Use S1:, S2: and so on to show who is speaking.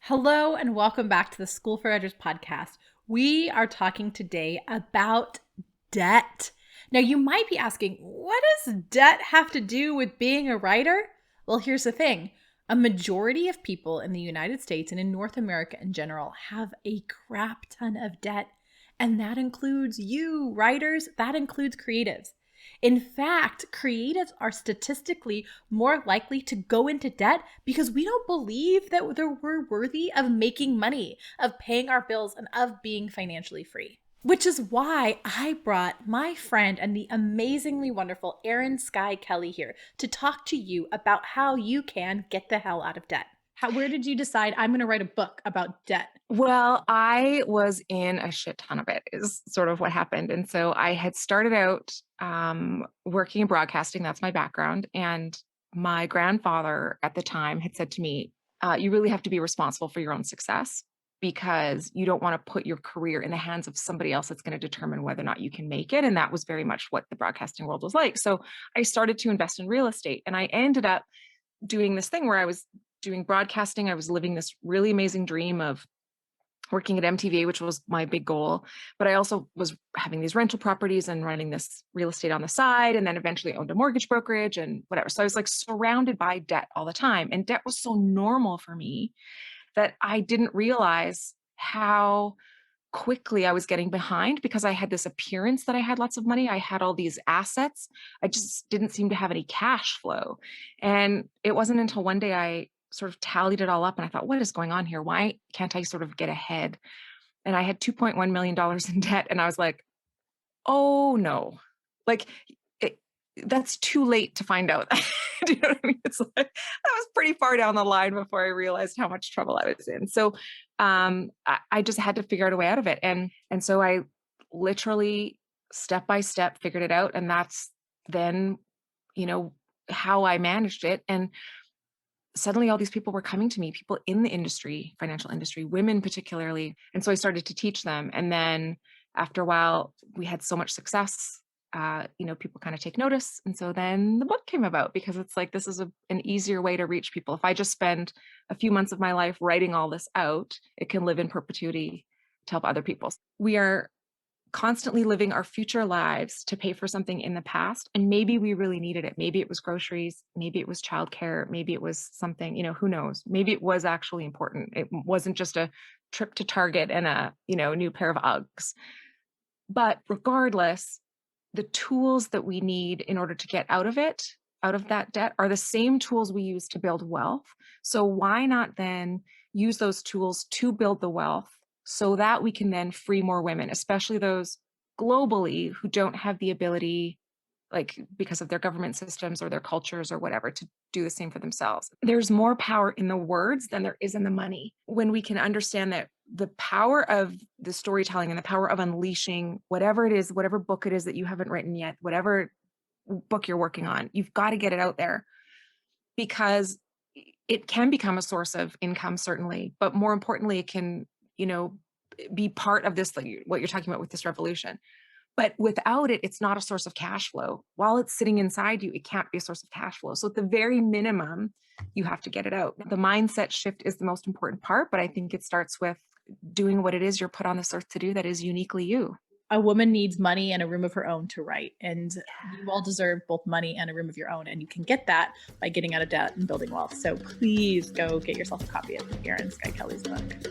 S1: Hello and welcome back to the School for Writers podcast. We are talking today about debt. Now, you might be asking, what does debt have to do with being a writer? Well, here's the thing. A majority of people in the United States and in North America in general have a crap ton of debt. And that includes you, writers. That includes creatives. In fact, creatives are statistically more likely to go into debt because we don't believe that we're worthy of making money, of paying our bills, and of being financially free. Which is why I brought my friend and the amazingly wonderful Erin Skye Kelly here to talk to you about how you can get the hell out of debt. Where did you decide I'm going to write a book about debt?
S2: Well, I was in a shit ton of it is sort of what happened. And so I had started out working in broadcasting. That's my background. And my grandfather at the time had said to me, you really have to be responsible for your own success because you don't want to put your career in the hands of somebody else that's going to determine whether or not you can make it. And that was very much what the broadcasting world was like. So I started to invest in real estate and I ended up doing this thing where I was doing broadcasting. I was living this really amazing dream of working at MTV, which was my big goal. But I also was having these rental properties and running this real estate on the side, and then eventually owned a mortgage brokerage and whatever. So I was like surrounded by debt all the time. And debt was so normal for me that I didn't realize how quickly I was getting behind because I had this appearance that I had lots of money. I had all these assets. I just didn't seem to have any cash flow. And it wasn't until one day I sort of tallied it all up and I thought, what is going on here? Why can't I sort of get ahead? And I had $2.1 million in debt. And I was like, oh no, like that's too late to find out. Do you know what I mean? It's like, I was pretty far down the line before I realized how much trouble I was in. So I just had to figure out a way out of it. And so I literally step by step figured it out. And that's then, how I managed it. And suddenly all these people were coming to me, people in the industry, financial industry, women particularly. And so I started to teach them. And then after a while, we had so much success, people kind of take notice. And so then the book came about because it's like, this is an easier way to reach people. If I just spend a few months of my life writing all this out, it can live in perpetuity to help other people. We are constantly living our future lives to pay for something in the past. And maybe we really needed it. Maybe it was groceries. Maybe it was childcare. Maybe it was something, who knows? Maybe it was actually important. It wasn't just a trip to Target and a, new pair of Uggs. But regardless, the tools that we need in order to get out of that debt are the same tools we use to build wealth. So why not then use those tools to build the wealth so that we can then free more women, especially those globally who don't have the ability, like because of their government systems or their cultures or whatever, to do the same for themselves. There's more power in the words than there is in the money. When we can understand that the power of the storytelling and the power of unleashing whatever it is, whatever book it is that you haven't written yet, whatever book you're working on, you've got to get it out there because it can become a source of income, certainly, but more importantly, it can, be part of this, like what you're talking about with this revolution. But without it, it's not a source of cash flow. While it's sitting inside you, it can't be a source of cash flow. So at the very minimum, you have to get it out. The mindset shift is the most important part, but I think it starts with doing what it is you're put on this earth to do that is uniquely you.
S1: A woman needs money and a room of her own to write. And you all deserve both money and a room of your own. And you can get that by getting out of debt and building wealth. So please go get yourself a copy of Erin Skye Kelly's book.